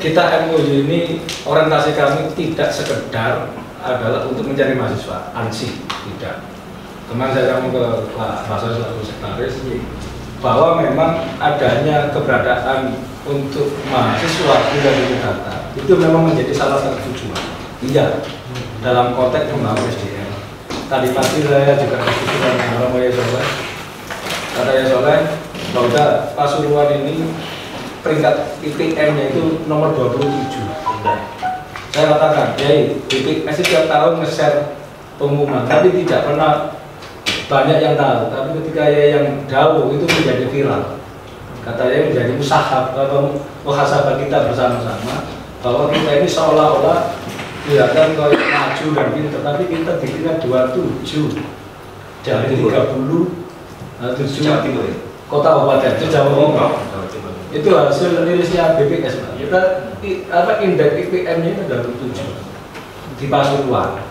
Kita MUI ini orientasi kami tidak sekedar adalah untuk mencari mahasiswa, ansih, tidak. Kemarin saya ngomong ke Pak Basar selaku sekretaris bahwa memang adanya keberadaan untuk mahasiswa di Yudharta itu memang menjadi salah satu tujuan. Iya, dalam konteks membangun SDM. Tadi pagi saya juga diskusi dengan Yai Soleh. Kata Yai Soleh, bahwa Pasuruan ini peringkat IPM-nya itu nomor 27. Saya katakan, Yai, IPM setiap tahun nge-share pengumuman, tapi tidak pernah banyak yang tahu. Tapi ketika Yai yang jauh itu menjadi viral. Kata Yai menjadi muhasabah kita bersama-sama bahwa kita ini seolah-olah kelihatan kalau maju dan pintar, tapi kita di tingkat 27 dari 30 Jawa Timur ya? kota kabupaten itu Jawa Timur. Itu hasil rilisnya BPS, Pak. Kita indeks IPM-nya itu ada 7 di Pasuruan.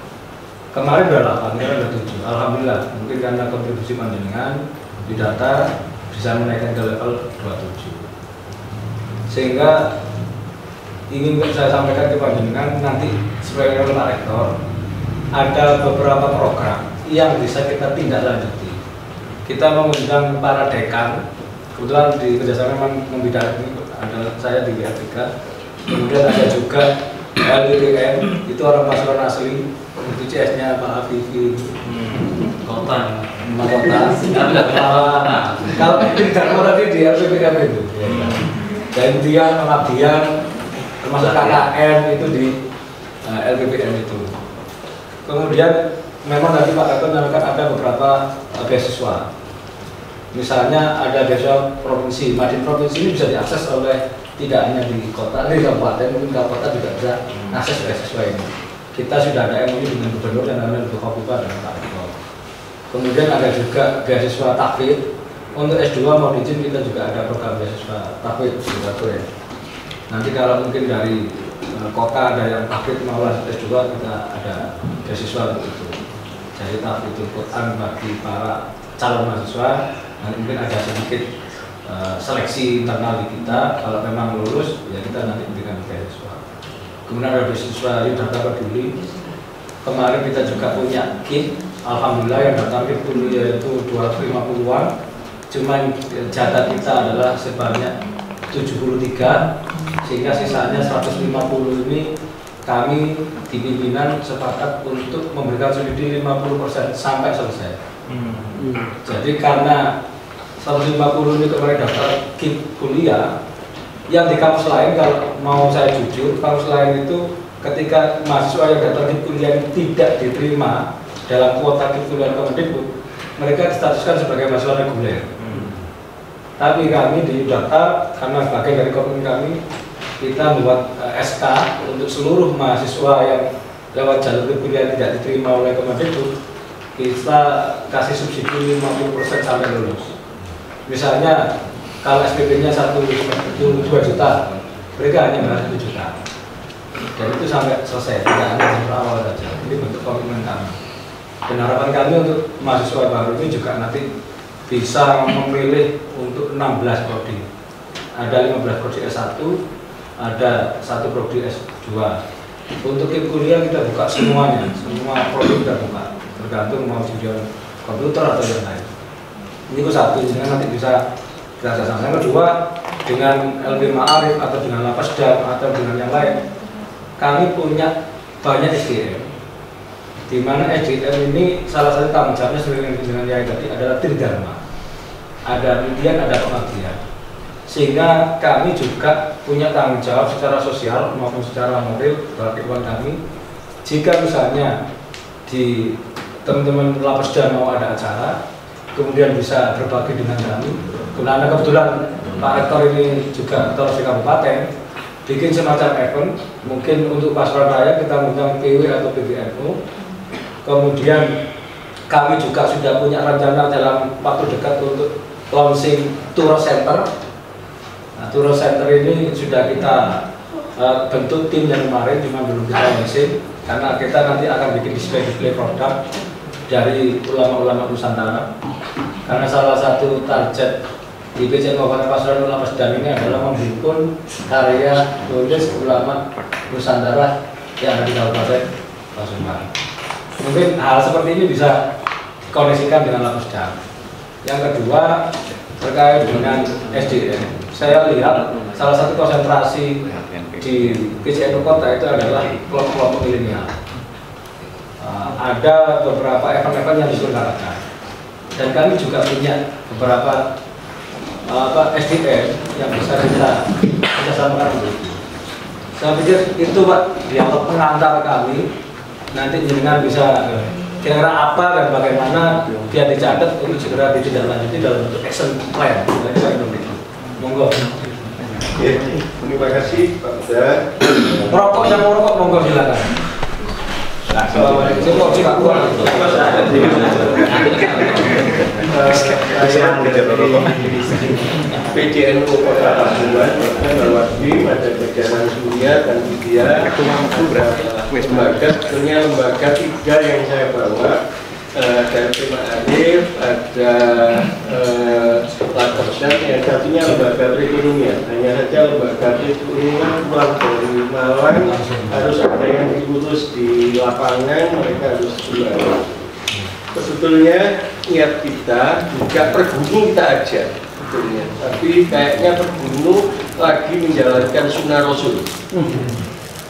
Kemarin udah 8, sekarang udah 7. Alhamdulillah, mungkin karena kontribusi panjenengan di data bisa menaikkan ke level 27. Sehingga ingin saya sampaikan ke panjenengan nanti sebagai Pak Rektor ada beberapa program yang bisa kita tindak lanjuti. Kita mengundang para dekan, kebetulan di kerjasama memang membidang ini ada saya di LPK, kemudian ada juga LPPM, itu orang Pasuruan asli, itu CS-nya Pak Afifi, Kota. Kalau tidak mau tadi di LPPM itu, dan dia pengabdian, termasuk KKN itu di LPPM itu. Kemudian memang tadi Pak Rektor menyampaikan ada beberapa beasiswa. Misalnya ada beasiswa provinsi, Madin provinsi ini bisa diakses oleh tidak hanya di kota, di kabupaten, mungkin kabupaten juga bisa akses beasiswa ini. Kita sudah ada MOU dengan gubernur dan dengan Ibu Kofifa dan Pak Rektor. Kemudian ada juga beasiswa tahfidz. Untuk S2 mau izin kita juga ada program beasiswa tahfidz di ya. Nanti kalau mungkin dari kota ada yang tahfidz mau lanjut S2 kita ada beasiswa untuk itu. Jadi tahfidzul Quran bagi para calon mahasiswa, nanti mungkin ada sedikit seleksi internal di kita. Kalau memang lulus, ya kita nanti berikan beasiswa. Kemudian ada beasiswa Yudharta Peduli. Kemarin kita juga punya KIT. Alhamdulillah yang daftar KIT kuliah itu 250-an. Cuman jatah kita adalah sebanyak 73, sehingga sisanya 150 ini kami di pimpinan sepakat untuk memberikan subsidi 50% sampai selesai. Jadi karena 150 ini kemarin daftar KIT kuliah, yang di kampus lain kalau mau saya jujur, kampus lain itu ketika mahasiswa yang daftar KIT kuliah tidak diterima dalam kuota KIT kuliah Kemendikbud, mereka distatuskan sebagai mahasiswa reguler. Tapi kami di Yudharta, karena bagian dari komitmen kami, kita membuat SK untuk seluruh mahasiswa yang lewat jalur kuliah tidak diterima oleh Kemendikbud, kita kasih subsidi 50% sampai lulus. Misalnya kalau SPP-nya 2 juta, mereka hanya bayar 1 juta. Dan itu sampai selesai, tidak hanya di awal saja. Ini bentuk komitmen kami. Dan harapan kami untuk mahasiswa baru ini juga nanti bisa memilih untuk 16 prodi. Ada 15 prodi S1, ada 1 prodi S2. Untuk kuliah kita buka semuanya, semua prodi kita buka, tergantung mau jurusan komputer atau yang lain. Ini itu satu, sehingga nanti bisa kita sama. Yang kedua, dengan LB Ma'arif atau dengan Lapas Dam atau dengan yang lain, kami punya banyak SDM. Di mana SDM ini salah satu tanggung jawabnya sebenarnya dengan Yai tadi adalah Tridharma. ada impian, ada pengabdian. Sehingga kami juga punya tanggung jawab secara sosial maupun secara moral terhadap lingkungan kami. Jika misalnya di teman-teman Lapesda mau ada acara, kemudian bisa berbagi dengan kami. Karena kebetulan Pak Rektor ini juga ketua di kabupaten, bikin semacam event, mungkin untuk Pasuruan Raya kita mengundang PW atau PBNU. Kemudian kami juga sudah punya rencana dalam waktu dekat untuk launching Tour Center. Nah, Tour Center ini sudah kita bentuk tim yang kemarin, cuma belum kita launching karena kita nanti akan bikin display produk dari ulama-ulama Nusantara. Karena salah satu target di PCN Kabupaten Pasuruan Lapesda ini adalah menghimpun karya tulis ulama Nusantara yang ada di Kabupaten Pasuruan. Mungkin hal seperti ini bisa dikoneksikan dengan Lapesda. Yang kedua, terkait dengan SDM, saya lihat salah satu konsentrasi di PCN Kota itu adalah kelompok milenial. Ada beberapa event-event yang diselenggarakan, dan kami juga punya beberapa SDM yang bisa kita samakan. Saya pikir itu Pak, dialog pengantar kami. Nanti jenengan bisa kira-kira apa dan bagaimana biar dicatat untuk segera ditindaklanjuti dalam bentuk action plan dari Pak Indonesia. Monggo. Terima kasih Pak Uda. Merokok yang mau rokok monggo silakan. Assalamualaikum. Saya PCNU Kota Pasuruan mewakili pada jajaran Surya dan Widya lembaga, sebetulnya lembaga 3 yang saya bawa. Ada Tema Arif, ada Lapesda, yang satunya lembaga perekonomian. Hanya saja lembaga perekonomian pulang dari Malang harus ada yang diurus di lapangan, mereka harus jual. Sebetulnya niat kita juga pergunu kita aja sebetulnya, tapi kayaknya pergunu lagi menjalankan sunnah Rasul.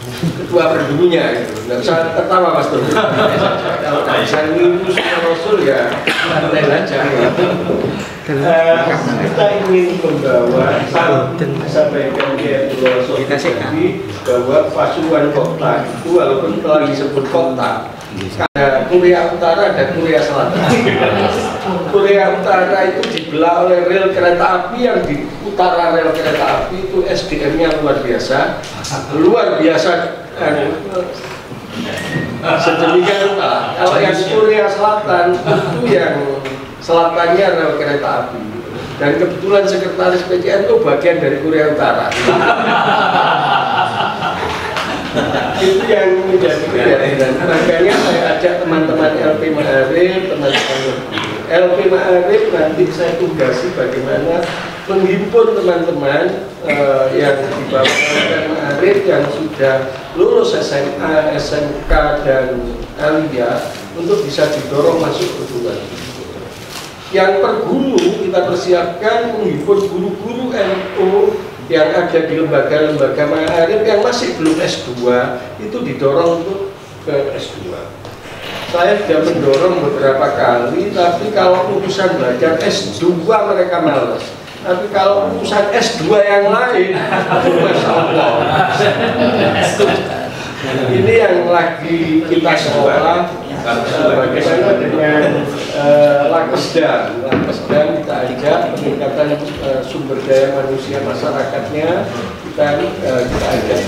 Ketua pergurunya itu, nggak usah tertawa Mas Tur. Kalau nggak bisa niru sunnah Rasul ya lain aja. Kita ingin membawa sampaikan dia filosofi tadi bahwa Pasuruan Kota itu walaupun telah disebut kota, karena Korea Utara dan Korea Selatan. Korea Utara itu dibelah oleh rel kereta api, yang di utara rel kereta api itu SDM-nya luar biasa, sedemikian rupa. Kalau yang Korea Selatan itu yang selatannya rel kereta api, dan kebetulan sekretaris PCN itu bagian dari Korea Utara. Itu yang menjadi keyakinan. Makanya saya ajak teman-teman LP Ma'arif, teman-teman LP Ma'arif nanti saya tugasi bagaimana menghimpun teman-teman yang di bawah LP Ma'arif yang sudah lulus SMA, SMK dan Aliyah untuk bisa didorong masuk perguruan. Yang per guru kita persiapkan menghimpun guru-guru NU yang ada di lembaga-lembaga Ma'arif yang masih belum S2 itu didorong untuk ke S2. Saya sudah mendorong beberapa kali, tapi kalau urusan belajar S2 mereka malas. Tapi kalau urusan S2 yang lain, Masya Allah. Ini yang lagi kita sekolah. Bagaimana dengan Lapesda kita ajak peningkatan sumber daya manusia masyarakatnya, kita ajak.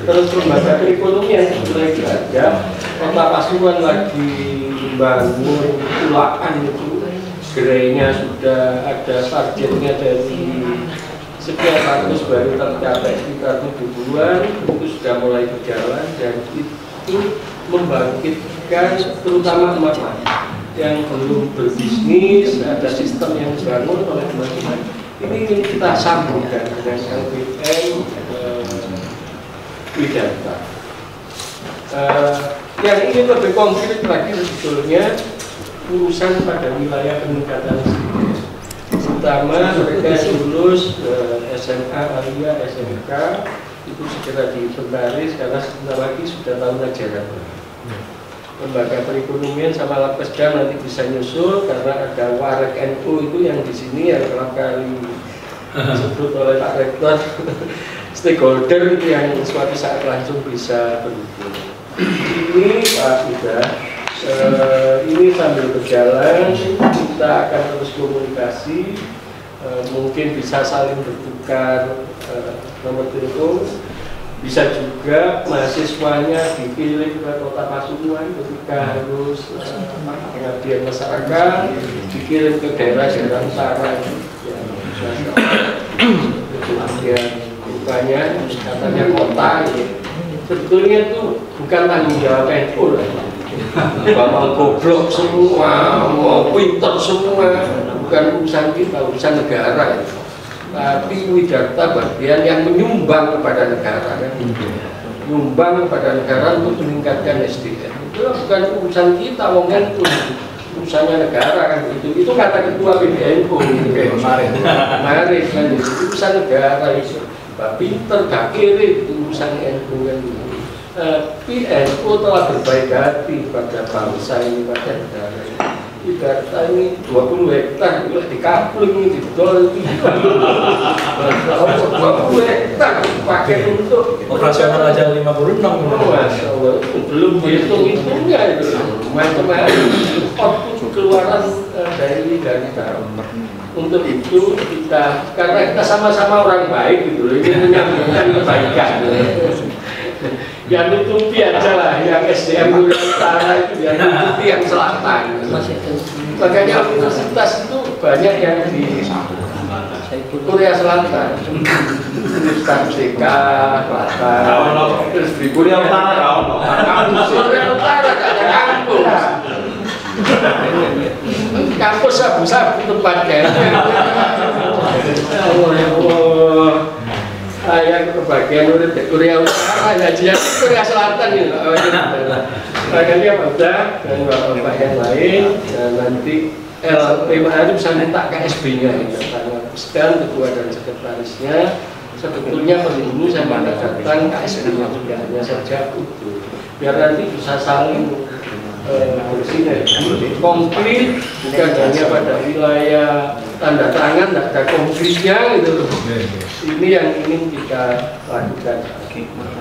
Terus lembaga perekonomian mulai diajak. Kota Pasuruan lagi membangun ulaan itu, gerainya sudah ada targetnya dari sekian ratus baru tercapai sekitar 70-an, itu sudah mulai berjalan dan itu membangkitkan terutama emak-emak yang belum berbisnis, ada sistem yang dibangun oleh teman-teman. Ini ingin kita sambungkan dengan LPM Widata. Yang ingin lebih konkret lagi sebetulnya urusan pada wilayah peningkatan sendiri. Terutama mereka yang lulus SMA, Aliyah, SMK itu segera diinventaris karena sebentar lagi sudah tahun ajaran. lembaga perekonomian sama Lapkesda nanti bisa nyusul karena ada Warek NU itu yang di sini yang kerap kali disebut oleh Pak Rektor stakeholder itu yang suatu saat langsung bisa berhubung. Ini Pak Ida, ini sambil berjalan kita akan terus komunikasi, mungkin bisa saling bertukar nomor telepon. Bisa juga mahasiswanya dikirim ke Kota Pasuruan ketika harus pengabdian masyarakat, dikirim ke daerah-daerah utara kemudian rupanya katanya kota sebetulnya itu bukan tanggung jawab NU mau goblok semua, mau pinter semua, bukan urusan kita, urusan negara. Tapi Widarta bagian yang menyumbang kepada negara kan? Menyumbang kepada negara untuk meningkatkan SDM. Itu bukan urusan kita, wong kan urusannya negara kan itu kata ketua PBNU kemarin kan itu urusan negara itu. Pak pinter gak kiri itu urusan NU kan. Tapi NU telah berbaik hati pada bangsa ini, pada negara ini. Widarta ini 20 hektar dikapling ini didol 20 hektar pakai untuk operasional aja 56 Masya Allah, belum dihitung-hitungnya itu macam-macam output keluaran dari Widarta. Untuk itu kita, karena kita sama-sama orang baik gitu loh, ini menyambungkan kebaikan. Yang nutupi aja lah, yang SDM Utara itu yang nutupi yang selatan. Makanya universitas itu banyak yang di Korea Selatan, Universitas Merdeka, Selatan, terus di Korea Utara, Korea Utara gak ada kampus. Kampus sabu-sabu tempatnya. Saya kebagian Korea Utara, ngajian Korea Selatan gitu. Makanya Pak Uda dan Bapak yang lain, dan nanti LPMA itu bisa minta KSB-nya, sekarang ketua dan sekretarisnya. Sebetulnya perlu saya mendapatkan KSB-nya juga hanya saja utuh, biar nanti bisa saling bersinergi konkret, bukan hanya pada wilayah tanda tangan, tidak ada konkretnya gitu. Ini yang ingin kita lakukan,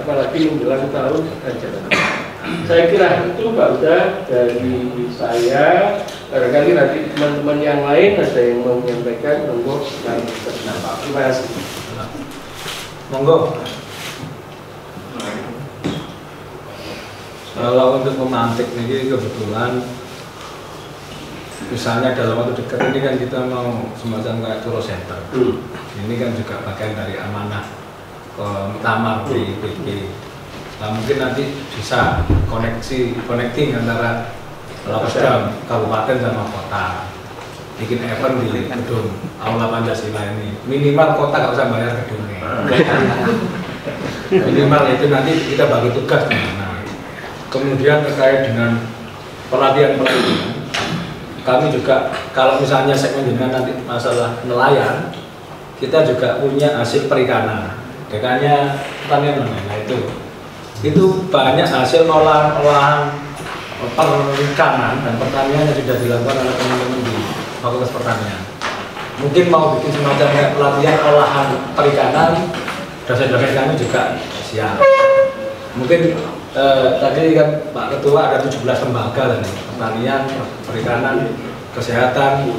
apalagi menjelang tahun ajaran. Saya kira itu Pak Uda dari saya. Barangkali nanti teman-teman yang lain ada yang mau menyampaikan, monggo. Terima kasih. Monggo. Kalau untuk memantik ini kebetulan misalnya dalam waktu dekat ini kan kita mau semacam kayak tour center. Ini kan juga bagian dari amanah utama BPP. Nah, mungkin nanti bisa connecting antara Lapkesda kabupaten sama kota, bikin event di gedung Aula Pancasila ini. Minimal kota nggak usah bayar gedungnya. Minimal itu nanti kita bagi tugas di mana. Kemudian terkait dengan pelatihan, kami juga kalau misalnya segmen jenengan nanti masalah nelayan, kita juga punya hasil perikanan, dekannya pertanian. Nah itu banyak hasil olahan perikanan dan pertanian yang sudah dilakukan oleh teman-teman di Fakultas Pertanian. Mungkin mau bikin semacam pelatihan olahan perikanan, dosen-dosen kami juga siap. Mungkin tadi kan Pak Ketua ada 17 lembaga tadi, pertanian, perikanan, kesehatan.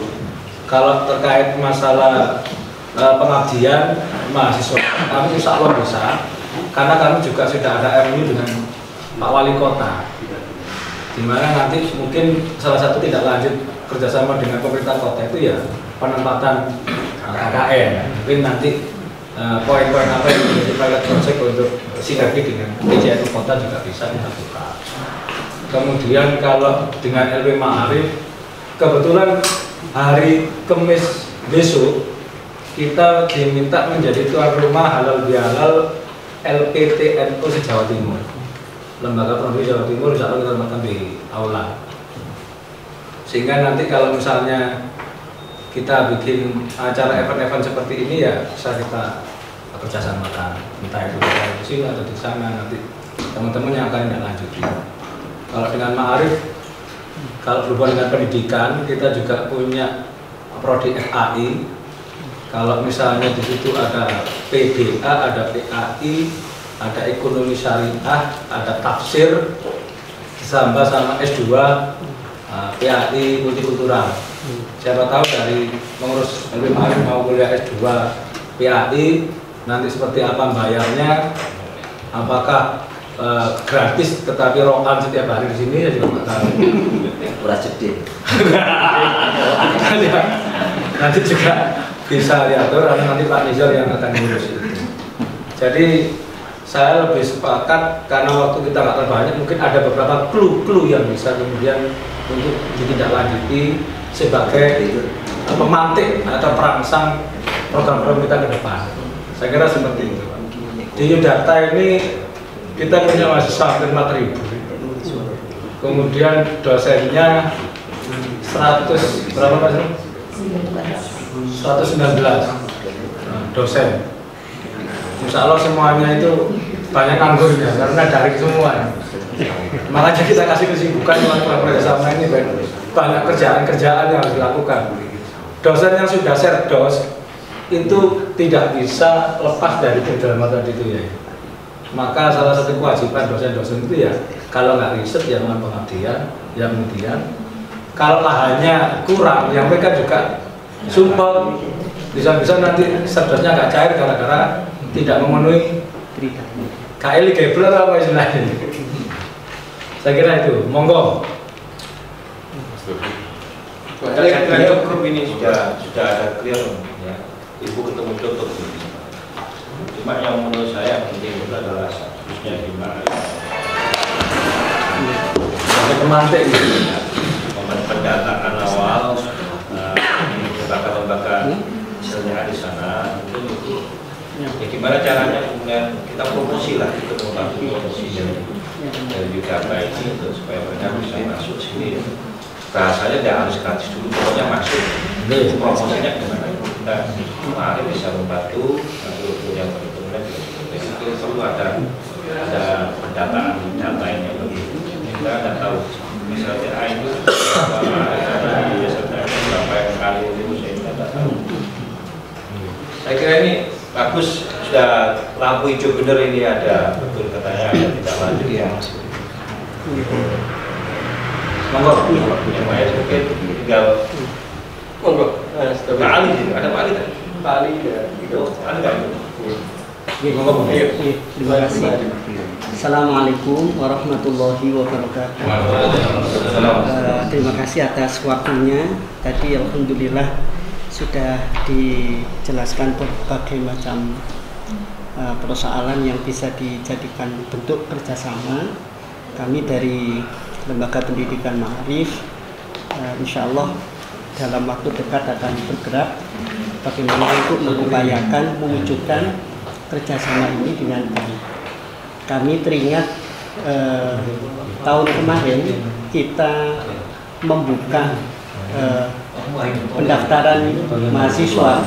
Kalau terkait masalah pengabdian mahasiswa, kami insya Allah bisa, karena kami juga sudah ada MOU dengan Pak Wali Kota, di mana nanti mungkin salah satu tidak lanjut kerjasama dengan pemerintah kota itu ya penempatan KKN. Mungkin nanti poin-poin apa yang menjadi pilot project untuk sinergi dengan PJNU kota juga bisa dilakukan. Kemudian kalau dengan LP Ma'arif, kebetulan hari Kamis besok kita diminta menjadi tuan rumah halal bihalal LPTNU se-Jawa Timur. Lembaga Pembangunan Jawa Timur insya Allah kita tempatkan di aula. Sehingga nanti kalau misalnya kita bikin acara event-event seperti ini ya bisa kita kerjasamakan, entah itu di sini atau di sana, nanti teman-teman yang akan lanjuti. Kalau dengan Ma'arif, kalau berhubungan dengan pendidikan, kita juga punya prodi FAI. Kalau misalnya di situ ada PBA, ada PAI, ada ekonomi syariah, ada tafsir, ditambah sama S2, PAI multikultural. Siapa tahu dari mengurus LP Ma'arif mau kuliah S2 PAI, nanti seperti apa bayarnya, apakah gratis tetapi rokan setiap hari di sini, ya juga nggak tahu. Murah jedin. Nanti juga bisa diatur, karena nanti Pak Nizar yang akan ngurus itu. Jadi saya lebih sepakat karena waktu kita nggak terlalu banyak, mungkin ada beberapa clue yang bisa kemudian untuk ditindaklanjuti sebagai pemantik atau perangsang program-program kita ke depan. Saya kira seperti itu. Di Yudhata ini kita punya mahasiswa hampir 4.000. Kemudian dosennya 100 berapa Pak? 119 dosen. Insya Allah semuanya itu banyak anggurnya karena daring semua. Makanya kita kasih kesibukan melakukan kerjasama ini, banyak kerjaan-kerjaan yang harus dilakukan. Dosen yang sudah serdos itu tidak bisa lepas dari kedalam tadi itu ya. Maka salah satu kewajiban dosen-dosen itu ya, kalau nggak riset ya dengan pengabdian, yang kemudian kalau lahannya kurang, yang mereka juga sumpah, bisa-bisa nanti serdosnya nggak cair gara-gara tidak memenuhi KL Gebler apa istilahnya. Saya kira itu, monggo. Saya kira grup ini sudah ada clear ya. Ibu ketemu dokter ini. Cuma yang menurut saya penting itu adalah statusnya di mana. Pemantik gitu. Pendataan awal, lembaga-lembaga misalnya di sana itu ya gimana caranya kemudian kita promosi lah, kita membantu promosi dari Yudhata ini untuk supaya mereka bisa masuk sini. Bahasanya tidak harus gratis dulu, pokoknya masuk. Promosinya gimana? Kita kemarin bisa membantu, nanti yang kemudian itu perlu ada pendataan data ini begitu. Kita tidak tahu misalnya itu berapa yang kali itu saya tidak tahu. Saya kira ini bagus, sudah lampu hijau benar ini ada, betul katanya ada tidak lanjut ya. Monggo, yang lain mungkin tinggal monggo. Pak Ali, ada Pak Ali kan? Pak Ali ya. Pak Ali kan? Monggo. Terima kasih. Assalamualaikum warahmatullahi wabarakatuh. Terima kasih atas waktunya. Tadi alhamdulillah sudah dijelaskan berbagai macam persoalan yang bisa dijadikan bentuk kerjasama. Kami dari Lembaga Pendidikan Ma'arif insya Allah dalam waktu dekat akan bergerak bagaimana untuk mengupayakan mewujudkan kerjasama ini dengan baik. Kami teringat tahun kemarin kita membuka pendaftaran mahasiswa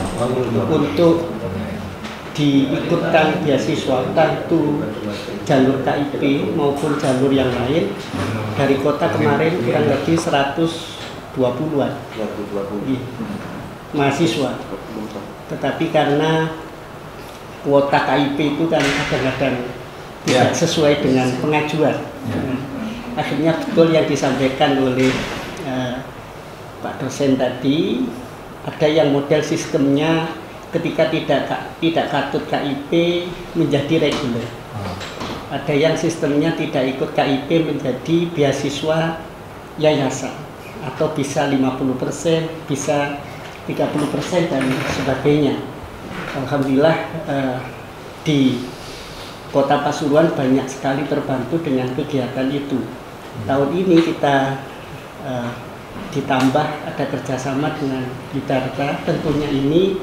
untuk diikutkan beasiswa tentu jalur KIP maupun jalur yang lain. Dari kota kemarin kurang lebih 120-an mahasiswa, tetapi karena kuota KIP itu kan kadang-kadang tidak sesuai dengan pengajuan. Akhirnya betul yang disampaikan oleh Pak dosen tadi, ada yang model sistemnya ketika tidak katut KIP menjadi reguler. Ada yang sistemnya tidak ikut KIP menjadi beasiswa yayasan, atau bisa 50%, bisa 30% dan sebagainya. Alhamdulillah di Kota Pasuruan banyak sekali terbantu dengan kegiatan itu. Tahun ini kita ditambah ada kerjasama dengan Yudhata, tentunya ini